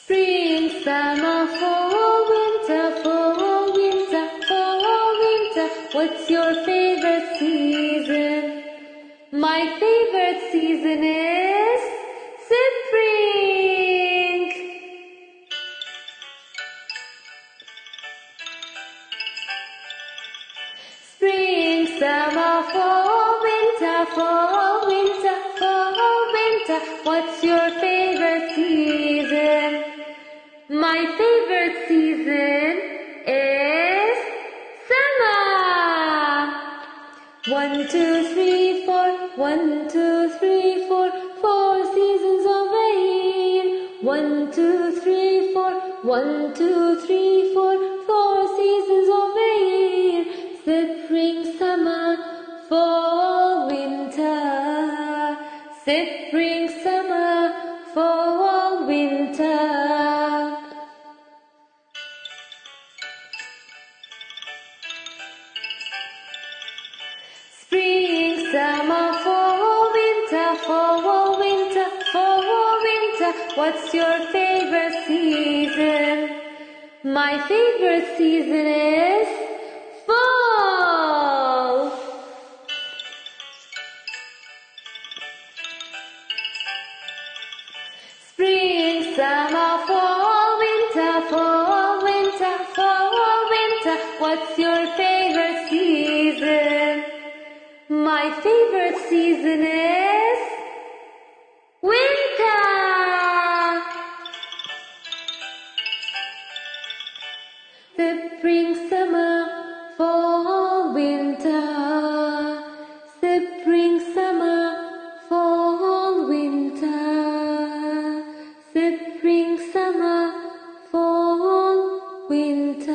Spring, summer, fall, winter, fall, winter, fall, winter. What's your favorite season? My favorite season is spring. Spring, summer, fall, winter, fall, winter, fall, winter. What's your favorite season? My favorite season is summer. 1, 2, 3, 4. 1, 2, 3, 4. 4 seasons of the year. 1, 2, 3, 4. 1, 2, 3, 4. 4 seasons of the year. Spring, summer, fall, winter. Spring, summer, fall, winter. Spring, summer, fall, winter, fall, winter, fall, winter. What's your favorite season? My favorite season is fall. Spring, summer, fall, winter, fall, winter, fall, winter. What's your favorite season? My favorite season is winter. Spring, summer, fall, winter. Spring, summer, fall, winter. Spring, summer, fall, winter.